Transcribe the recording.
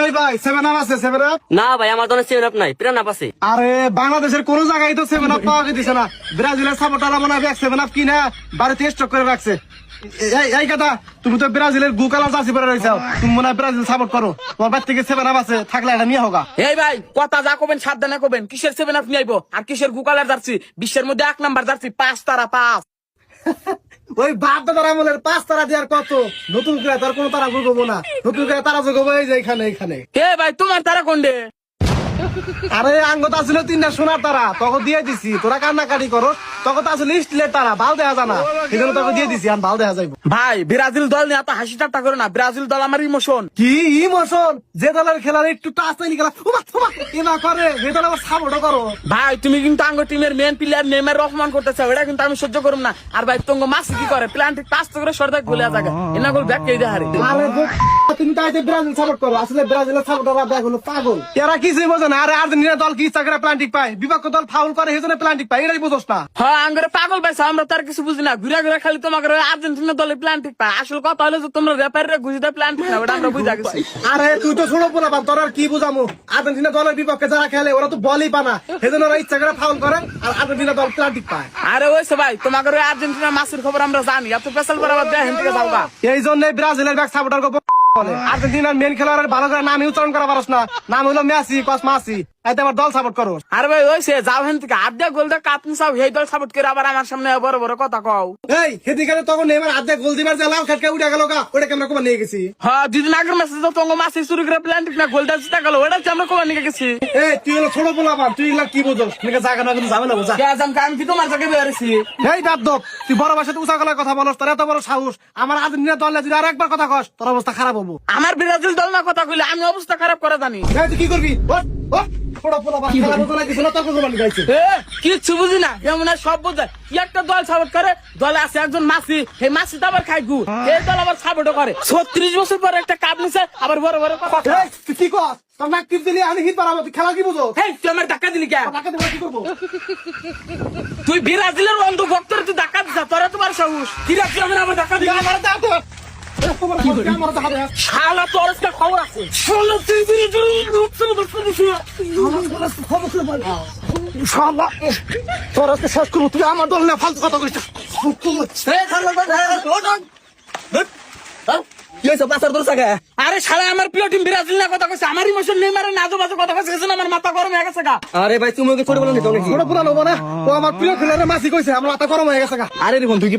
এই ভাই 7 আপ আছে 7 আপ? না ভাই আমার দোকানে 7 আপ নাই, প্রাণ আপ আছে। আরে বাংলাদেশের কোন জায়গায় তো 7 আপ পাওয়া দিছে না। ব্রাজিলের সাপোর্টাররা মনে হয় 7 আপ কিনা বাড়িতে স্টক করে রাখছে। এই কথা, তুমি তো ব্রাজিলের গু কালার জার্সি পরে রইছাও, তুমি মনে হয় ব্রাজিল সাপোর্ট করো। তোমার বাড়ি থেকে 7 আপ আছে, থাকলে এটা নিয়ে হোগা। এই ভাই কথা যা কবেন সাবধানে কবেন, কিসের 7 আপ নিয়ে আইবো আর কিসের গুকালার জার্সি? বিশ্বের মধ্যে 1 নাম্বার জার্সি 5 তারা 5। ওই বাপ দাদার আমলের 5 তারা দেওয়ার কত, নতুন করে তার কোনো তারা যোগাবো না। নতুন করে তারা যোগাবো এই যে এখানে। এ ভাই তোমার তারা কোনডে? আরে আঙ্গত আসলে 3টা সোনার তারা, তখন দিয়ে দিছি। তোরা কান্নাকাটি করো, তখন তো আসলে স্টিলের তারা, ভাল দেখা জানা, এই জন্য তোকে দিয়ে দিছি। আর ভাল দেখা যাইব। ভাই ব্রাজিল দল নিয়ে এত হাসি ঠাট্টা করো না, ব্রাজিল দল আমার ইমোশন। কি ইমোশন? যে দলের খেলার একটু টাচ চাইনি খেলা এনা করে, যে দল আবার সাপোর্ট করো। ভাই তুমি কিন্তু আঙ্গ টিমের মেন প্লেয়ার নেইমার অপমান করতেছ, এটা কিন্তু আমি সহ্য করব না। আর ভাই তঙ্গ মাসি কি করে, প্ল্যান্টিক পাস করে সরদা গোলে জায়গা এনা গোল ব্যাক কে দেহারে। আরে তুমি তাইতে ব্রাজিল সাপোর্ট করো, আসলে ব্রাজিলের সাপোর্টাররা ব্যাক হলো পাগল। এরা কিছুই বোঝে না। আরে আর্জেন্টিনা দল কি ইচ্ছা করে প্ল্যান্টিক পায়, বিপক্ষ দল ফাউল করে সেজন্য প্ল্যান্টিক পায়, এটাই বুঝোস না। হ্যাঁ আঙ্গরে পাগল পাইছো, আমরা তার কিছু বুঝি না। ঘুরে ঘুরে খালি তোমাকে আর্জেন্টিনা দলে প্ল্যান্টিক পায়। আসল কথা হলো যে তোমরা রেফারিরা গুজিতে প্ল্যান্টিক না, ওটা আমরা বুঝা গেছি। আরে তুই তো ছোট পোলা পান, তোর আর কি বুঝামু? আর্জেন্টিনা দলের বিপক্ষে যারা খেলে ওরা তো বলই পানা, সেজন্য ওরা ইচ্ছা করে ফাউল করে আর আর্জেন্টিনা দল প্ল্যান্টিক পায়। আরে ওইসে ভাই তোমাকে আর্জেন্টিনা মাসের খবর আমরা জানি, এত পেশাল বরাবর দেয় হেন থেকে যাওগা। এই জন্যই ব্রাজিলের ব্যাক সাপোর্টার বলে আর্জেন্টিনার মেন খেলোয়াড়ের ভালো করে নামই উচ্চারণ করা পারস না। নাম হলো মেসি, কস মাসি, তাইতে আমার দল সাপোর্ট করো। আরে ভাই ওইসে যাও হেন থেকে আড্ডা গোল দে কাপনি চাও, এই দল সাপোর্ট করে আবার আমার সামনে বড় বড় কথা কও। এই হেদিকে তখন নেইমার আধা গোল দিবার যে লাল খেটকে উঠে গেল গা, ওটা কেমন কমা নিয়ে গেছি। হ্যাঁ দুদিন আগের ম্যাচে তো তোমাকে মাসি চুরি করে প্ল্যান্টিক না গোল দিতে গেল, ওটা হচ্ছে আমরা কমা নিয়ে গেছি। এই তুই হলো ছোট পোলা পান, তুই এগুলা কি বুঝোস? নিকে জায়গা না কিন্তু যাবে না বোঝা। আমি কি তোমার জায়গায় বেরিয়েছি? এই বাদদব, তুই বড় ভাষাতে উঁচা গলায় কথা বলস, তোর এত বড় সাহস। আমার আর্জেন্টিনা দল যদি আর একবার কথা কস, তোর অবস্থা খারাপ হবো। আমার ব্রাজিল দল না কথা কইলে আমি অবস্থা খারাপ করে জানি। এই তুই কি করবি? ছোট পোলা পান খেলা বোঝা না, কিছু না, তর্ক করবানি গাইছে। কিচ্ছু বুঝি না, এমন সব বোঝে। কি একটা দল সাপোর্ট করে, দলে আছে একজন মাসি, এই মাসি তো আবার খাই গু, এই দল আবার সাপোর্ট করে। 36 বছর পরে একটা কাপ নিছে, আবার বড় বড় কথা। এই তুই কি কস? তোর নাক টিপ দিলি আমি হিট পারাবো, তুই খেলা কি বুঝো? হেই তুই আমার ধাক্কা দিলি কে? টাকা দেবো কি করবো? তুই ব্রাজিলের অন্ধ ভক্তরে তুই ধাক্কা দিছ, তোরা তোমার সাহস কি রাখছি? আমি আমার ধাক্কা দিলি? আমার দাও তো। আমার দাও দে। শালা তোর একটা খবর আছে। শালা তুই শালা তোর আজকে শেষ করবো। তুই আমার দল না ফালতু কথা কইছিস। আরে শালা আমার প্রিয় টিম ব্রাজিল না কথা কইছে, আমার ইমোশন নেইমারে না আজু বাজু কথা কইছে, এজন্য আমার মাথা গরম হয়ে গেছে গা। আরে ভাই তুমি ওকে ছোট বলো না, ছোট পুরা নেবো না, ও আমার প্রিয় খেলোয়াড়ের মাসি কইছে আমার মাথা গরম হয়ে গেছে গা। আরে রে বন্ধু কি